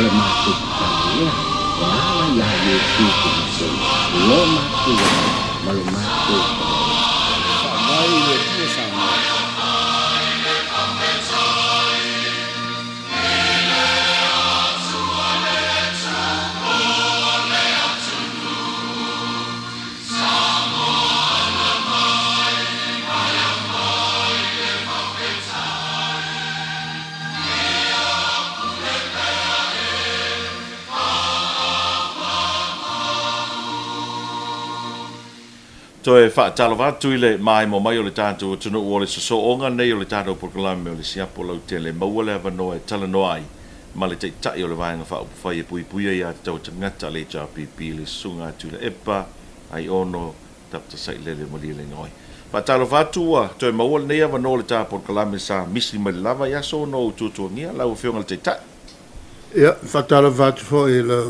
le matu kania wala ya yesu kuso lo matu malu matu mai le tu sama Toe fa talava tuile mai mo mai o le tātou tunu o le sosoonga nei o le tātou proklame o le siapo lau tele mauale avano e talano ai ma le tai o le vaenga fa upufai e pui pui ia te tau tangata le JPP le sunga tuile epa ai ono tapta sai lele mo li le ngoi fa talava tua toe mauale nei avano le tātou proklame sa misi mai lava ia so no tutuangia lau fionga le tai ia fa talava tu fo e le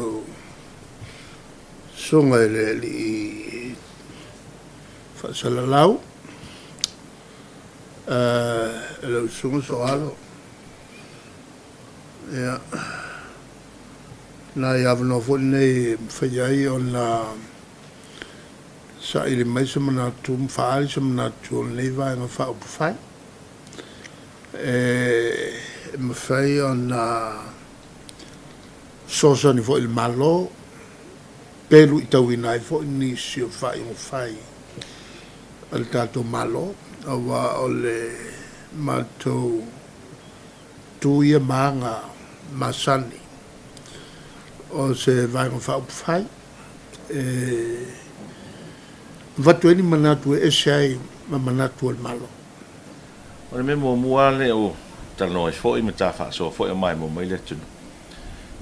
sunga le li Fasalalau, lo sungo soalo, ya, na ia vano fo nei whaiai o na sa ili mai sa mana tu mwhaari sa mana tu o nei vai ngā wha upu whai, mwhai o na sosa ni fo ili malo, pelu i tau inai fo ni si o whai o whai, al tato malo awa ole mato tu ia manga masani o se vai no fa fai vatu ni manatu e sai ma manatu al malo o me mo muale o talo e foi me tafa so foi mai mo mai le tunu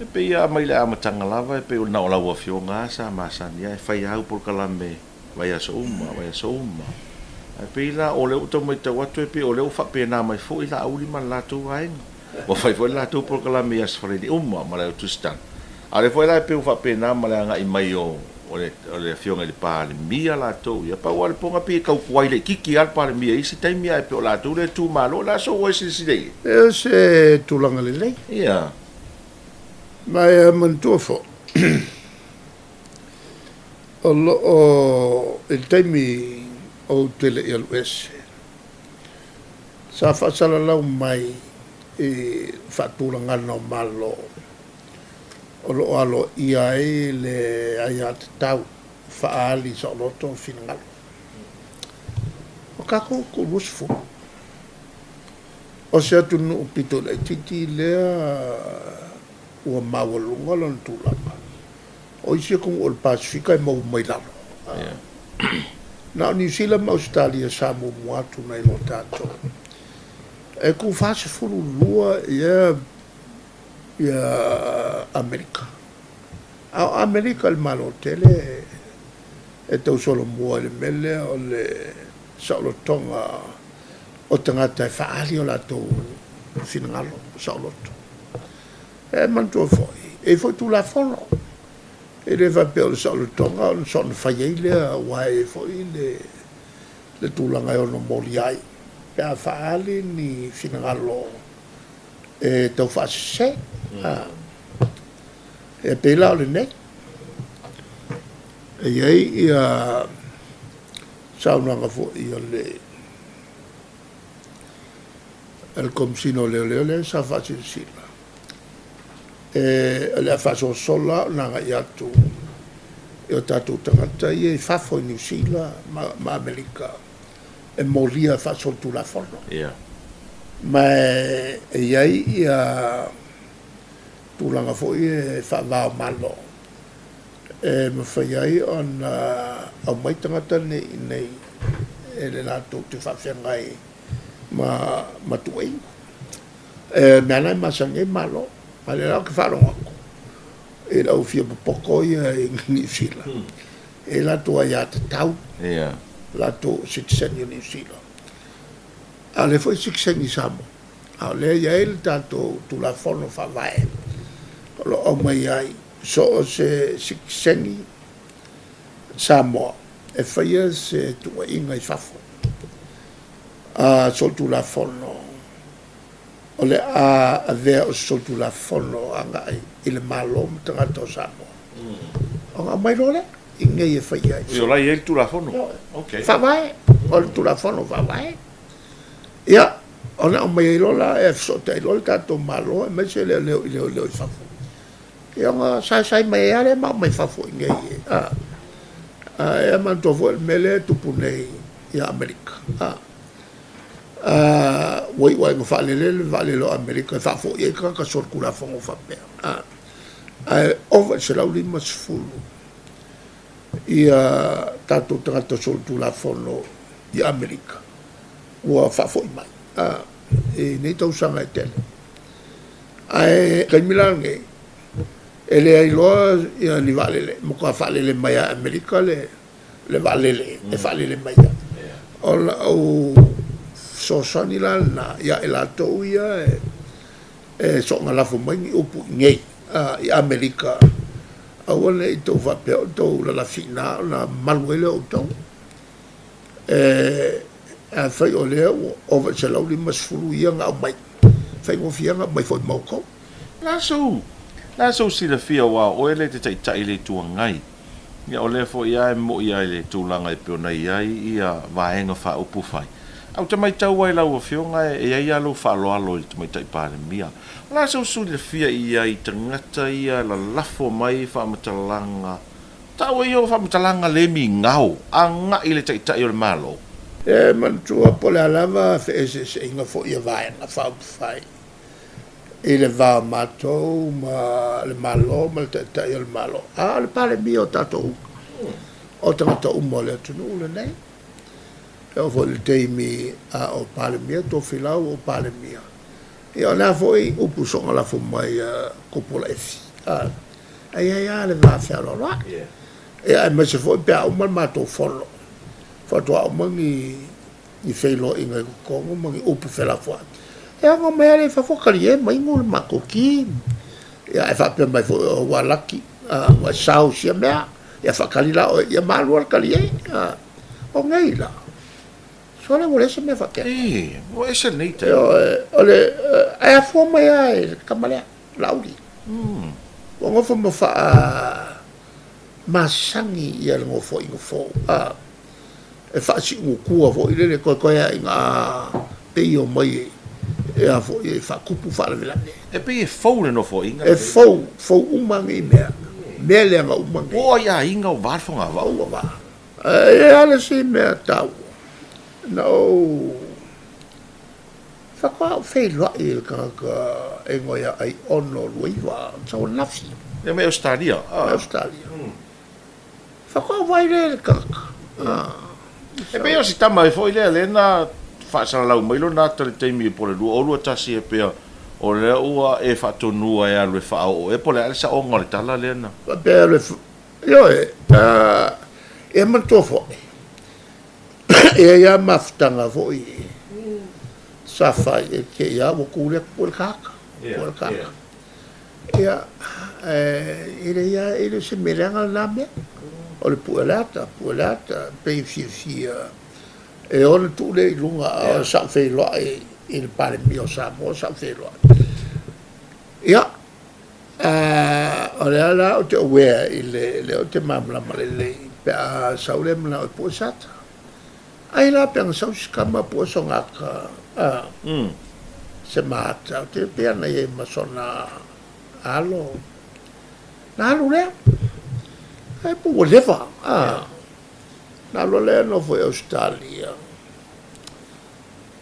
e pe ia mai le amatanga lava e pe o na ola wa fionga sa masani e fai au por kalame vai a souma. Ai pila o le uto mai te watu e pe o le ufa pe na mai fo ila auli man la tu ai. Wa fai fo la tu por kala me as fredi umma ma le tu stan. Ale fo la pe ufa pe na ma le nga i mai o le fionga le pa le mia la tu ya pa wal ponga pe ka kwai le kiki al pa le mia isi tai mia pe o la tu le tu malo la so o isi dei. E se tu langa le lei. Ia. Mai man tu fo. O il taimi o tele i aluese. Sa whaasala lau mai e whaatūranga no malo. O lo alo ia e le aiat tau whaali sa loto finangalo. O kako ko rusfu. O se atu no upito le titi lea ua mawalunga lon tūlama. O isi kong ol Pasifika e mau mai lalo. Na New Zealand ma Australia sa mo muatu na ilo tato. E ku fase furu lua ia Amerika. A Amerika il malo tele e tau solo mua le mele o le saolo tonga o tangata e whaali o la tau finangalo saolo to. E mantua foi. E foi tu la folo. E le va pe o saolo tonga o son fai le wai foi le tulanga o no moriai. Pe a faali ni finangalo e tau fase e pe la o le nei. E iei ia saunanga fo ia le el comsino le sa fase sila. E le faso sola nanga iatu e o tatu tangata i fafo i New Zealand ma Amerika e moria faso tu la forno ma e iai ia tu langa fo i fa va malo e me fa iai on au mai tangata nei e le lato te fa fengai ma tuei e me ana ma sange malo ma le la che fanno ako e la ufia poco in New Zealand e la tua iata tau la tu sixeni New Zealand ale foi sixeni samo ale ia il tanto tu la forno fa vai lo o mai ai so se sixeni samo e faia se tu inga i fafo so tu la forno o le a vea o sotu la fono anga i le malo mtanga to Samoa. O nga mai role, i ngai e whaia. Io lai e tu la fono? Ok. Whawai, o le tu la fono whawai. Ia, o na o mai rola e fsota i rola tato malo, e mai se leo i whafo. Ia nga sai mai ale, ma mai whafo i ngai e. E man tofo el mele tupu nei i Amerika. Wai nga whalele lo Amerika, whafo i e ka sorkura whango whapea. Ova se lau lima sefulu ia tatou tagata soltu la fono i Amerika ua whaafo'i mai e nei tausaga e tele ae kaimilange e le ai loa ia ni va'alele mo ka fa'alele mai a Amerika le va'alele e fa'alele mai a o la'u sosani lana ia e latou ia e so'ogalafo mai ni upu i gei i Amerika au le i tau whapea o tau la fina na maluele o tau a whai o lea o wa se lau li masfuru ia ngā mai whai ngofia ngā mai whai maukau la so si le fia wa o ele te tai le tua ngai ia o le fo ia e mo ia le tūlanga i pio nei ai ia vaenga wha upu whai au te mai tau ai lau o whionga e ia alo whaaloalo i te mai tai pāre mia. La so su le fia ia i tangata ia la lafo mai whaamatalanga. Tau i o whaamatalanga le mi ngau, a ngā i le tai o le malo. E mantua pole alava fe se inga fo ia vaenga whaapuwhai. I le vā mātou ma le malo, ma le tai o le malo. A le pāre mia o tātou o tangata umo le atunu le nei. E o fo le teimi a o pāle mia, tō whilau o pāle mia. E o nā fo i upu songa la fo mai kupola efi. Ai le vā whiarola. E ai mai se fo i pēa uman mātou whono. Whatua umangi i whailo i ngai kukongo, mangi upu whela fo. E anga mai ale whafokari e mai ngule mako ki. E ai whapea mai fo o walaki, wa sao sia mea. E whakari la o ia malu al kari e. O ngai la. So le wole se me whakea. O e se nei te. Ole, ai a fua mai ai, kamalea, lauri. O ngofo mo wha masangi i ala ngofo i ngofo. E wha si ngukua fo i lele koe ai ngā pei o mai e a fo i wha kupu wha la vilane. E pei e fau le no fo inga? E fau umangi mea. Mea lea ngā umangi. O ia inga o varfonga wau. O wa. E ala si mea tau. No. Whakao whei rai ka e ngoia ai ono luiwa, tau nafi. E me Australia? Australia. Whakao vai re kaka. E pea si tama e fo i lea lena whaasana lau mailo nā tale teimi e pole lua, o lua tasi e pea o lea ua e whaatonua e alwe whaao, e pole ale sa onga le tala lena. Pea alwe, yo e mantua fo e ia maftanga fo i safai e ke ia wakure por kaka. Ia, ele se meranga la mea. O le puelata, pei fia. E ona tu le lunga sa fei loa i le pare mio Samoa, sa fei loa. Ia, o le ala o te awea i le o te mamla malelei, pe a saule mna o puesata. Ai la pe ang sausikama pueso ngaka, se mata, o te pea na ye masona alo. Na alo lea. Ai pu whatever. Na lo le no foi Australia.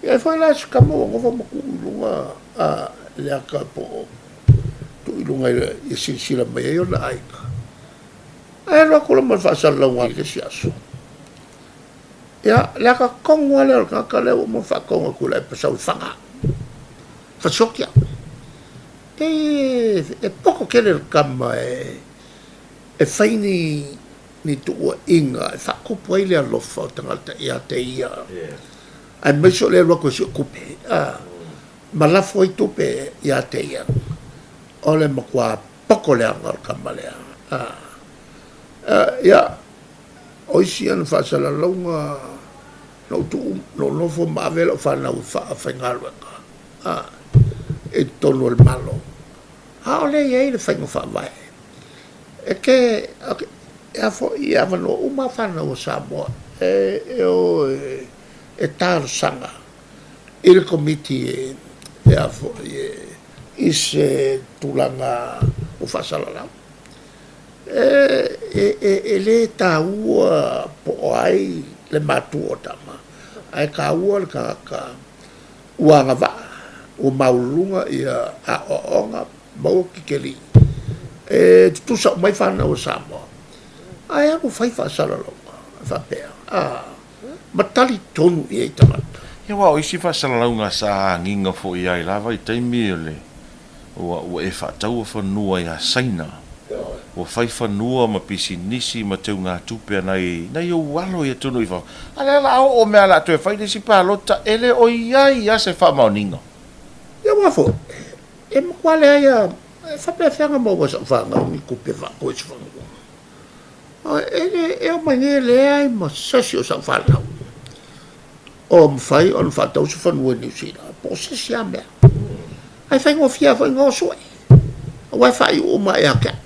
E foi lá skamo ngo mo ku lunga le ka po tu lunga e sila mai yo la ai. Ai ro ko mo fa sa la wa ke sia so. Ya le ka kongo le ka le mo fa kongo ku le pa sa fanga. Fa sokia. E poco che le kama e fai ni tua inga, e whakupu ai lea lofa o tangata ia te ia. Ai maiso lea roko si o kupe. Ma lafo i tupe ia te ia. O le makua poko lea ngar kama lea. Ia, oisi anu whaasala launga no lofo maavela o whanau whaingaruanga. e tonu le malo a o le ye le faingo fa vai e ke e fo i avano uma fana o Samoa o e tar sanga il committee e afo i se tulanga o fasalala e le taua po ai le matua tama ai ka ua le ka uanga va o maulunga ia a onga mau kikeli e tu sa mai fana o Samoa ai ako fai fasalala fa pea matali tonu i tamata ia wa o isi fasalalaunga sa nginga fo ia i lava i taimi le o e whaatau o whanua ia saina o whai whanua ma pisi nisi ma teu ngā tupe nei o walo ia tunu i whao ale la o mea la tu e whai desi pālota ele o ia se wha mauninga ia wafo e makwale aia whapea whianga mau wasa whanga mi kupe whako e whanua e o mangi le ai ma sasi o sa whanau o mwhai o whatau sa whanua New Zealand po sasi a mea ai whai ngō whia whai ngō soe wai whai o mai aka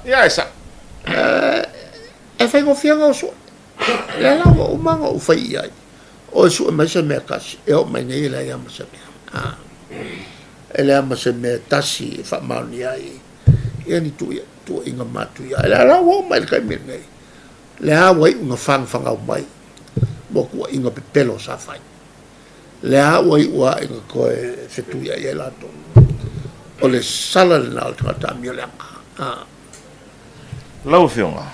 ia esa e whai ngō whia ngō soe le lawa o manga o whai ai o su e masa mea kasi e o mangi le ai a masa mea e le a masa mea tasi e wha mauni ai e ni tu inga matu ia le lawa o mai le kai mea nei le hawa i unga whanga o mai mo kua inga pepelo sa whai le hawa i ua inga koe whetuia i e lato o le sala le nao tangata mio leanga lau whionga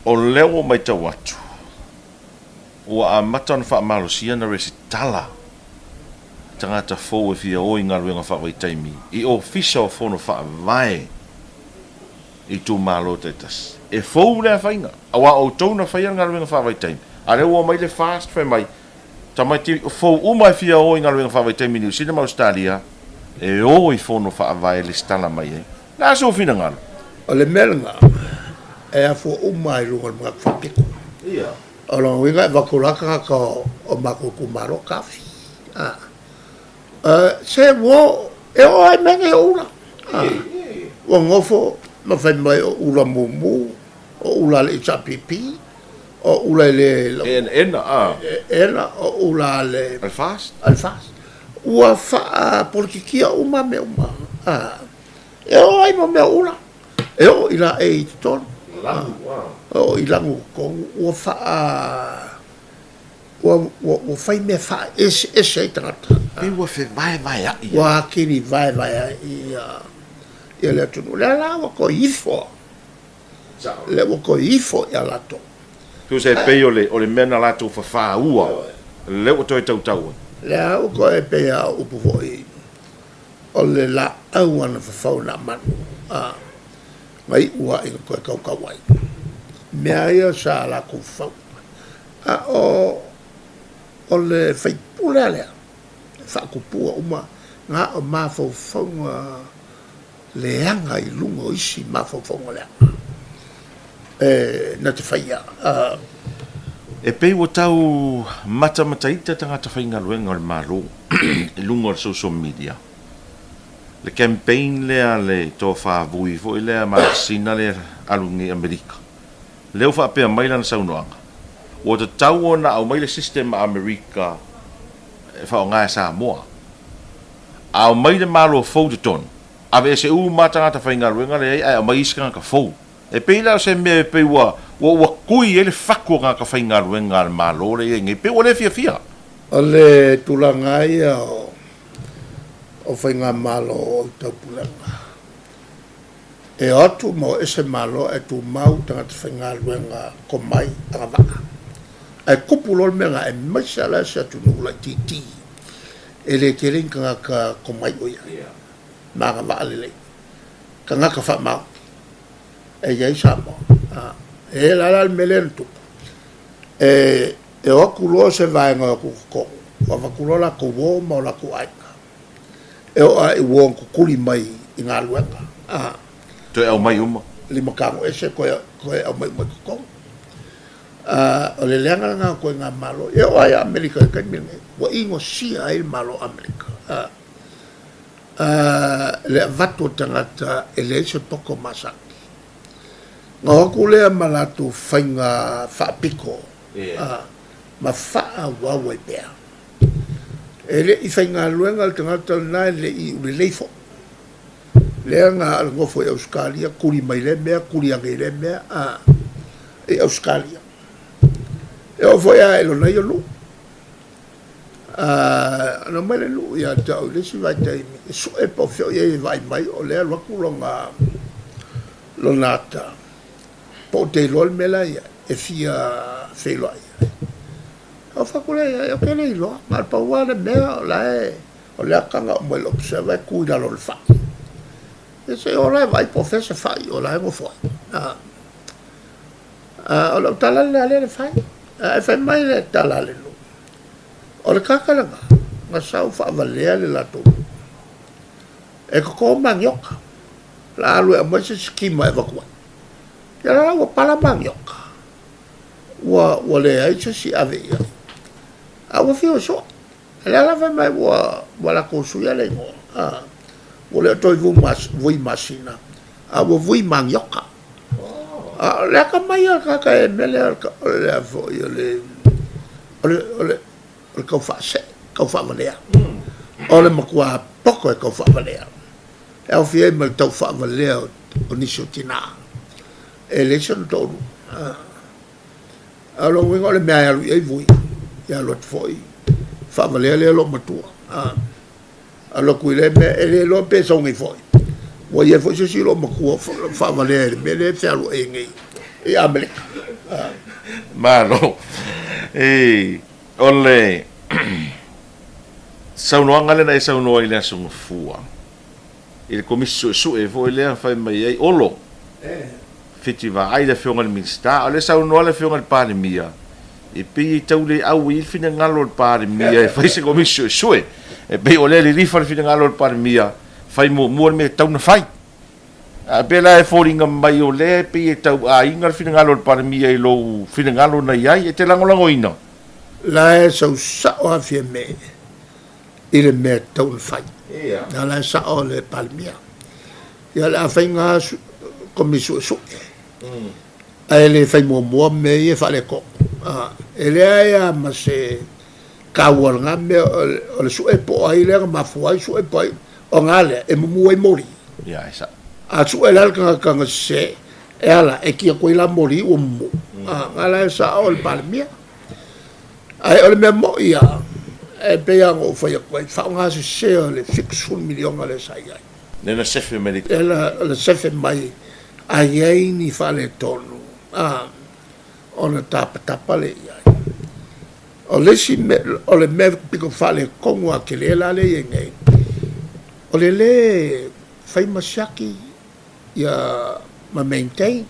o leo mai tau atu ua a matan wha malosia na resi tala tangata fōu e fia o inga ruenga wha wai taimi i o fisa o whono wha vai i tū malo te tas e fōu lea whainga awa o tōna whaia ngā ruenga wha wai taimi a reo mai le fast whai mai ta mai ti fōu umai fia o inga ruenga wha wai taimi ni usina Australia e o i whono wha vai le stala mai e nā so fina ngalo o le melanga e a fo umai runga mga whapiko ia o lo winga e wakulaka ka o mako kumaro kafi se wo e o ai menge ula o ngofo ma fai mai o ula mumu o ula le chapipi o ula le ena o ula le alfast ua fa politikia uma me uma e o ai me ula e o ila e ton o ilangu ko ua fa ua fai me fa ese tangata e ua fe vai a ia ua kiri vai ia le tunu le la ua ko ifo le ua ko ifo ia lato tu se pe o le mena lato fa ua le o toi tau le au ko e pe a upu foi o le la au ana fa na manu mai ua i ko ka wai me ai sa la ku fa o le fai pula le fa ku pu uma nga o ma fo le anga i lungo isi ma fo le na te fai e pei o tau mata tangata whainga luenga o le malo e lungo o social media le campaign lea le tō whaavui fo i lea maa sina le alungi Amerika leo whaapea mai lana saunoanga o te tau o na au mai le system Amerika e whao ngā Samoa au mai le malo fau te ton ave se u matangata whainga luenga le ai au mai iskanga ka fau e pei lao se mea e pei ua kui e le whakua ngā ka whainga luenga le malo le e ngai pei o le fia o le tulanga ia o whainga malo o taupulanga e atu mo ese malo e tu mau tangata whainga luenga ko mai anga waka e kupulol menga e maisala se atu nula titi e le kering ka ngaka ko mai oia maa waka lele ka ngaka wha mau e iai Samoa e lala melen tu e wakulo se vaenga ko wakulo ko wo mo la ko aika e o ai wo ko kuli mai i ngā luenga to e au mai uma lima kango ese ko au mai ko o le lenga nga ko ngā malo e o ai Amerika ka mine wa ingo sia il malo Amerika le vatu tangata ele se toko masaki. Ngā kulea malatu whainga whaapiko. Ma whaa wawe pēr. Ele I whainga luenga le tangata nai le I ule leifo. Lea ngā alangofo e Australia, kuri mai le mea, kuri ange le mea, e Australia. E o foia e lo nei o lu. Ana mai le lu ia tau lesi vai taimi. E su e po fio e vai mai o lea laku lo nata. Po te lol mela ia, e fia wheloa ia. Au whakule ia, e o kele I loa. Mar paua le mea o lea kanga o mwelo observa e kui lalo le whaki. E se o lai vai po fese whai, o lai mo fwai. O lau talale le whai. E whai mai le talale lu. O le kakalanga, ngā sau whaavalea le lato. E kako mangioka. La alu e mwese skima e wakua. Ia la ua pala mangioka. Ua le aisa si ave ia. A ua fio soa. E le alawe mai ua la kosuia le ngoa. Ua le atoi vui masina. A ua vui mangioka. Le aka mai a kaka e mele le afo ia le... O le kau whaavalea. O le makua poko e kau whaavalea. E au fia ma le tau whaavalea o nisio tina. E le sanu tonu. A lo winga o le mea alu i vui. Ia lo te foi. Whaavalea le alo matua. A lo kui le mea e le lo pesa ungi foi. Wa ia foi se si lo makua whaavalea le mea le te alu e ngei. E Amerika. Malo. Ole saunoanga le nai saunoa I le asunga fua. I le komiso su e vo le fai mai ai olo. Fiti va ai le fionga le minsta, ole saunoa le fionga le pandemia. E pe tau le au I fina ngalo le pandemia e fai se komiso su e. E pe ole le rifa le fina ngalo le pandemia, fai mo me tau na fai. A pela e foringa mai o le pe tau a inga le fina ngalo le pandemia I lo fina ngalo na iai e te langolango ina. La e sau sao a fia me I le mea tau le fai. Na la e sao le palmia. Ia le a fai ngā komisu e suke. A e le fai mua me I e fale ko. E le a ea ma se kawal ngā mea o le su e po ai le ngā mafuai su e po ai o ngā le e mumu e mori. Ia e sa. A su e lal kanga se e ala e kia koe la mori o mumu. Ngā la e sao le palmia. Ai ole me mo ia e pea ngo fai koe fa nga se le fix 1 milion le sai ai. Nena sefe me le sefe mai ai ni fa le tonu. Ona tapa le ia. Ole si me ole me piko fa le kongo a ke le la le ngai. Ole le fai masaki ia ma maintain.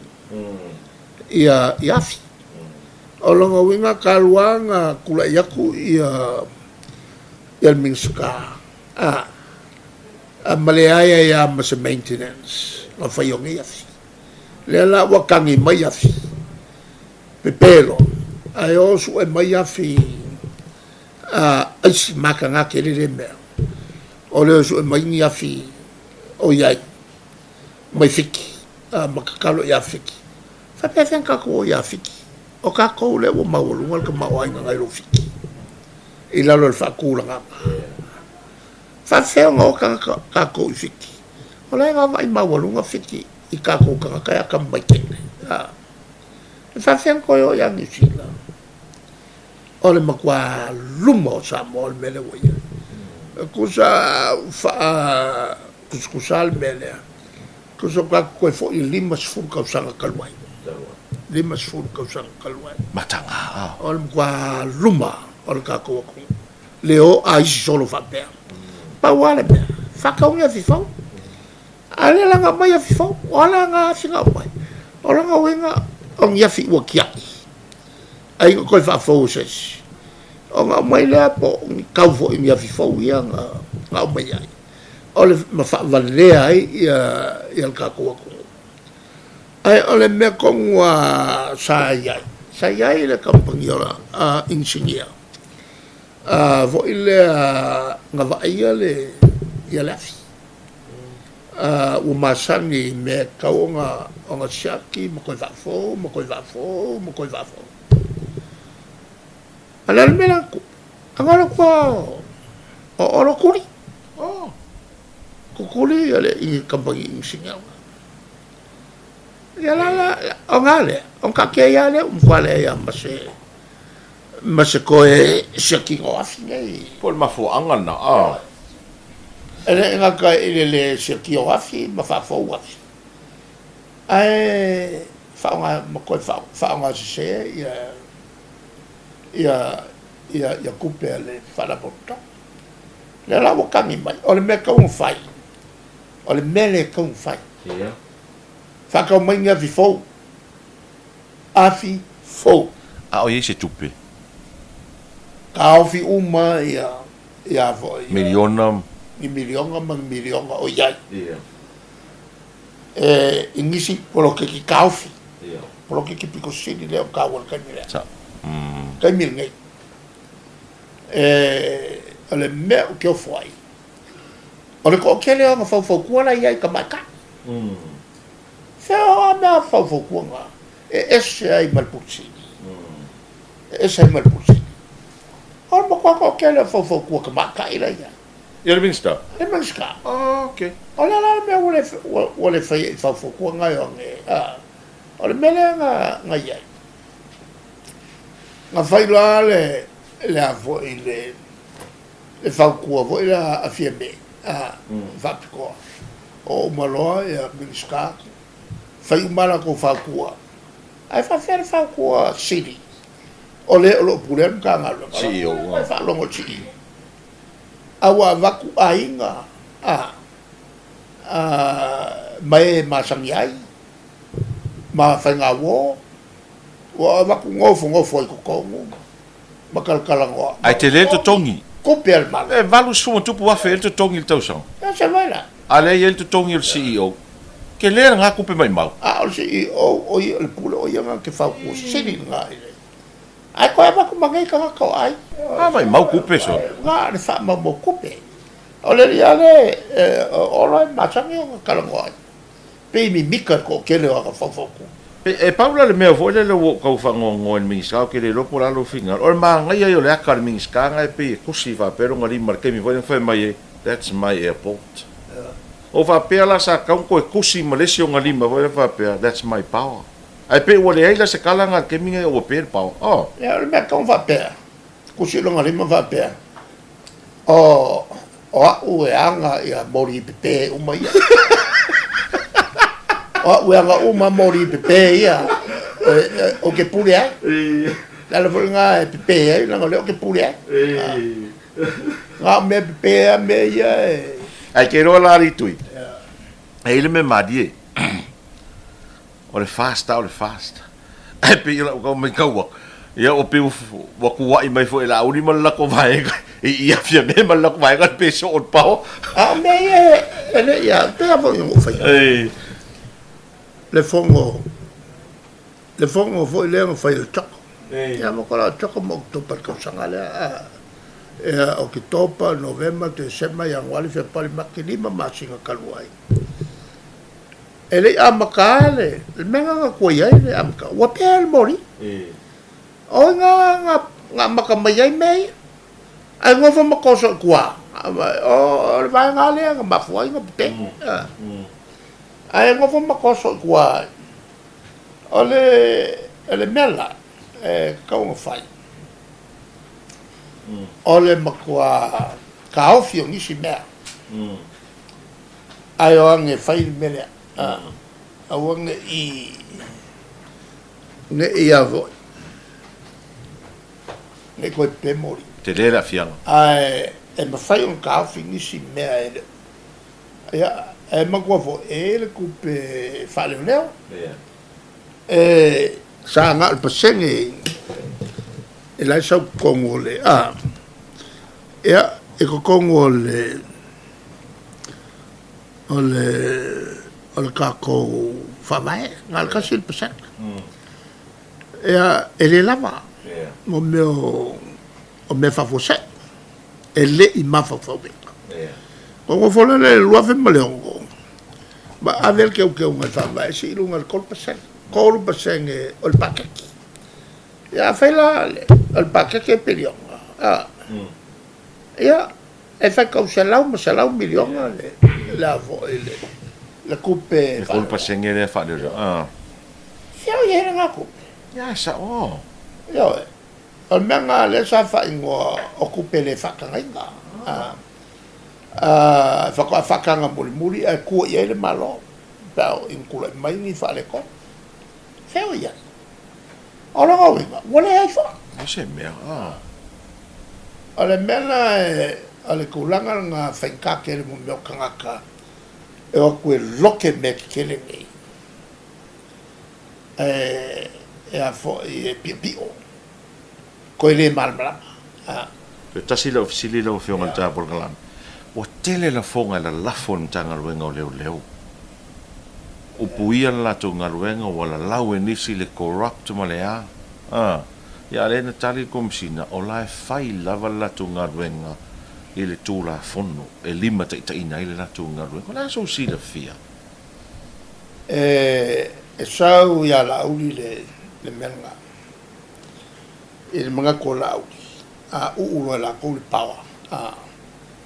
Ia yafi. O longa winga kaluanga kula yaku ia minska. A maleaya ia mas maintenance. Ma fayongi yafi. Le la wakangi mai yafi. Pepelo. Ai osu e mai yafi. Aisi maka nga kele le mea. O le osu e mai yafi. O iai. Mai fiki. Makakalo ia fiki. Fapefen kako ia fiki. O ka kou le o mawalunga ka mawainga ngai lo fiki. I lalo le whakura ngama. Whawheo ngā o ka kou I fiki. O lai ngā mai mawalunga fiki I ka kou ka kaya ka mai kene. Whawheo koe o yangi sila. O le makua luma o Samoa le mele wai. Kusa kusal mele. Kusa ka koe fo I lima sifuru kausanga kaluai. Lima sifuru kausanga kaluai. matanga. O le kwa luma o le kako aku. Leo a isi solo whapea. Pauale mea. Whakaunga fifau. Ale langa mai a fifau. O langa singa mai. O langa wenga o ngiafi ua kiaki. Ai koe whafau sesi. O ngā mai lea po kaufo I ngiafi fau ia ngā mai ai. O le mawhavalea ai I al kako aku. Ai ole me kongwa sayai. Sayai le kampangiola engineer. Vo ile nga va ia le ia lafi. o masangi me kaunga onga siaki mo koe wafo, mo koe wafo, mo koe wafo. Alal me lanku, angara kua o oro kuri. Kukuri ale ingi kampangi ingi singawa. Ya la onga le, onga ke ya le umfale ya mase koe siaki o afi nei. Pol mafo angana, Ele nga ka ele siaki o afi, mafafo afi. Ai faunga makoe faunga se ia kupe le wharapoto. Le la wakangi mai, o le mea kaunga whai. O le mele kaunga whai. Whakau mai ngā fifou. Afi fou. A o ye se tupe. Ka awhi uma ia voi. Miliona. I milionga o iai. Ingisi polo ke ki ka awhi. Polo ke ki piko sini leo ka wala kaimi lea. Kaimi ngai. O le mea o keo fuai. O le ko ke leo nga fau kuana iai ka maka. Feo a mea fau kuana. Ese ai malputsini. Ese ai malputsini. O le makua ko ke leo fau kuana ka maka ila iai. Ia le minsta? Le minsta. Okay. O le la mea wale fai fau kuana o nge. O le mele nga iai. Nga fai la le a voi le fau kua voi la a fia me. Vapikoa. O umaloa ia minska. Fai umala ko fau kua. Ai fa fere fau kua siri. O le o lo pulem ka ngalo. CEO. Ai fa longo chi. Awa vaku ainga. Mai masangi ai. Ma fai ngā wo. Wa vaku ngofo i kukongu. Makalkalangoa. Ai te le to tongi. Kope al mala. Valu sumo tupu wafe el to tongi il tausang. Ya se vai la. Ale el to tongi il CEO. Ke le nga kupe mai mau. O CEO o i le pule o ia nga ke fau kua siri nga ile. Ai koe vaku mangai ka ngakau ai. Mai mau kupe so. Nga le wha mo kupe. O le ria le ora masangi o ngakalangoa ai. Pei mi mika ko kele o ka fau ku. E Paula le mea foi le kau whangongo en mingiska o ke le lopo lalo finga. O le maa ngai ai o le aka le mingiska ngai pe kusi wha pero ngari markemi foi whai mai e. That's my airport. O wha pea la sa kaun koe kusi malesi o ngalima foi wha pea. That's my power. Ai pe wale ai la se kalanga ke minga o pe power. Oh. Ya le mea kaun wha pea. Kusi lo ngalima wha pea. O au e anga ia mori pepe umai ia. O anga uma mori pepe ia. O ke pule ai. La le nga pepe ai, la le ke pule ai. Nga me pepe me ia. Ai ke roa la ritui. Ai le me madie. O le fast. Ai pe ila ko me kaua. Ia o pe wa kuai mai fo ila uri mal la ko vai. Ia fia me mal la ko vai ka pe so o pao. Me ele ia pe avo yo fai. Le fongo foi le fai el choco. Ya mo kola choco mo to par ko sangale o ki topa november december yang wali fe pali makilima masinga kaluai. Ele amakale, menga ko yai le amka. Wa pel mori. O nga makamayai mei. Ai ngofo makoso kwa. O le vai ngale nga mafuai nga pute. Ai ngofo makoso kwa. Ole mela kaunga fai. Ole makua kaofio nisi mea. Ai o ange fai mele. Awange i avoi. Ne koe pe mori. Te le la fianga. Ai mawhai on kaofi nisi mea ele. Ia makua fo ele kupe whaleo leo. Sa ngā pasenge lai sau kongo le. Ia ko kongo le o le kako whamae. Ngā le kasi il pasenge. Ia ele lava. Mo me whafose. E le I mawhawhau. Kongo whole le luawe maleongo. Ma avel ke o ngal fa mai si lu ngal kol paseng o le pakeki. Ya fela el pakeki pelion. Ya e fa ko salau milion la vo le coupe kol paseng e le fa de ya ye nga ko ya sa yo el menga le sa fa ingo o coupe le fa ka nga fa ko fa ka nga muri e ku ye le malo pa in kula mai ni fa le ko feo ya ola go wa wala e fa se me ale mena ale kulanga nga fenka ke le mo kanga e o ku loke me ke le ngi e a fo e pipio ko le malmala pe tasi le ofisili le ofio ngal ta por galan o tele la fonga la lafon tanga luenga o leo o puia la tunga luenga wala lawe nisi le corrupt malea ya le na tali komsina o la fai lava la tunga luenga ile tula fono e lima ta ina ile la tunga luenga la so si la fia e sau ya la uli le menga il manga ko la uli a u la ko le pawa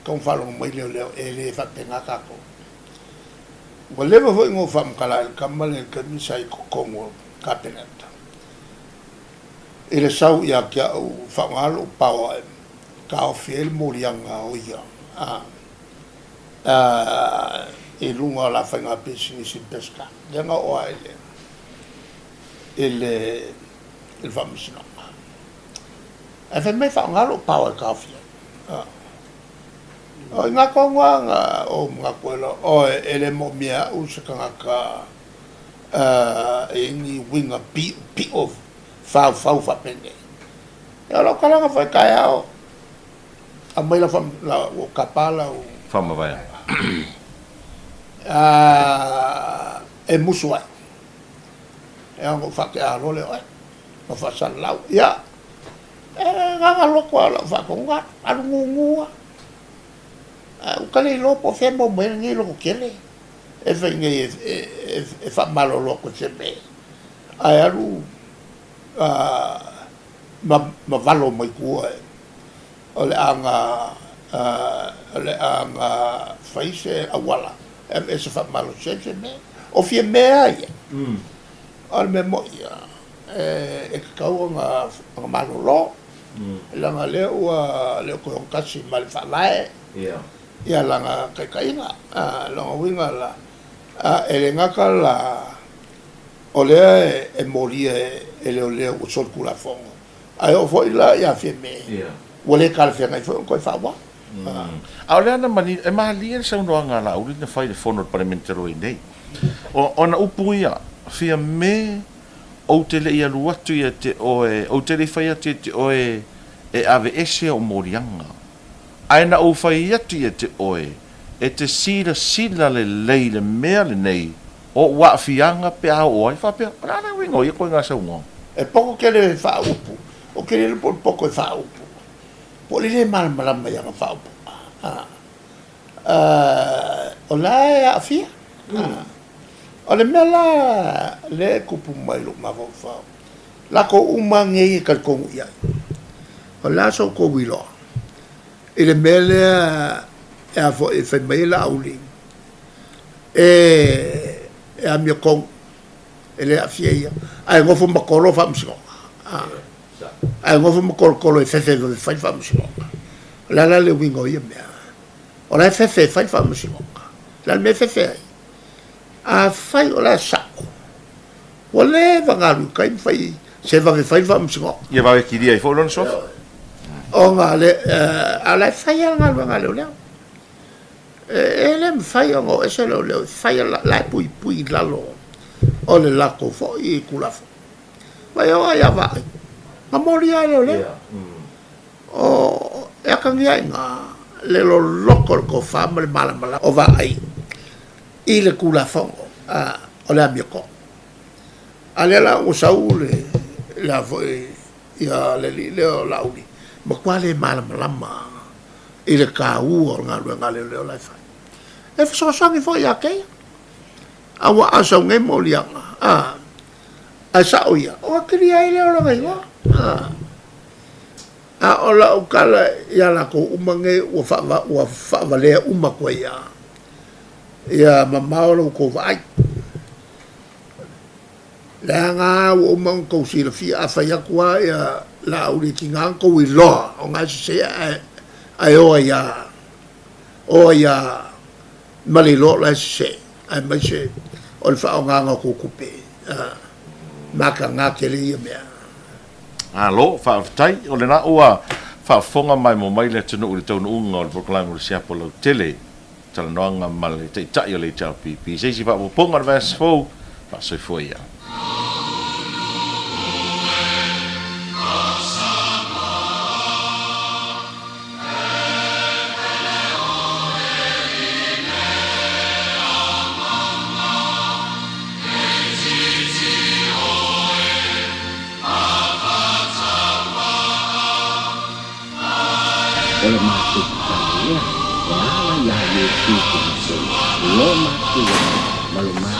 kon falo mo ile le fa tenga ka ko voleva foi ngo fam kala il kamale ke mi sai ko kongo kapenata ile sau ya kia u fa ngalo pawa ka o fiel morianga o ya e lunga la fa nga business in pesca denga o il va misno e fa me fa ngalo pawa ka fiel o nga konga o nga kwelo o ele mo mia u se kanga ka ni winga pi of fa pende ya lo kala nga fa kaya o a mai la fam la o kapala o fama vai e musua e ngo fa ke a role o fa salau ya nga lo kwa la fa konga a ngungua o kale lo po fe mo me ni lo kele e venga e fa malo lo ko sembe ai alu ma valo mai ku ole anga faise awala e se fa malo sembe o fie me ai al me mo ya e ka o nga malo lo la nga le ko kasi mal fa lai ya langa kainga langa winga la elenga kala ole e moria ele o sol kula fongo ai o foi la ya feme ole kal fenga foi ko fa wa ole na mani e mali sa no nga la uli na fai de fono parlamentero nei ona upuia fia me o tele ia luatu ia te o tele fai te oe e ave ese o morianga aina o fai atu e te oe, e te sila le leile mea le nei, o wa fianga pe a oe, fa pe, rana wingo, i koe ngā saungo. E poko ke le wha upu, o ke le poko e wha upu, po le malama ia ngā wha upu. O la e a fia, o le mea la, le kupu mai lo ma wha, la ko umangei e kalkongu ia, o la so ko wiloa. Ele mele e a fo e fe mai la uli e a mia kong ele a fia ai ngofo makolo fa msiko ai ngofo makolo e fe do fai fa msiko la le wingo ia mea ora fe fai fa msiko la me fe a fai ora sako wale vangalu kai fai se va fai fa msiko ia va ki dia i fo lon so o ngale ala fai ngale le ele me fai o ese le fai la pui lalo o le lako fo i kulafo vai o ia va ma moria le o e kangia nga le lo loko ko fama le mala o va ai i le kulafo o le amico ale la o saule la foi ia le lauli ma quale malama ile ka u o nga le o la fa e so so ngi fo ya ke awa asa ngai mo lianga asa oia o kria ile o ngai wa ola o kala ya la ko umange o fa vale uma ko ya mama o ko vai la nga o man ko si la fi afa ya kwa ya la uri kinga ko wi lo o nga se ai o ya mali lo la se ai ma se o fa o nga ko kupe maka nga kele ya me lo fa tai o le na ua fa fonga mai mo mai le tunu le tonu unga o proclaim o sia polo tele tala noanga male te tai o le tau pipi se si fa mo ponga le vas fo fa se foi ya Oleh masuk kami ya, ya Yesus Kristus, lo masuk malu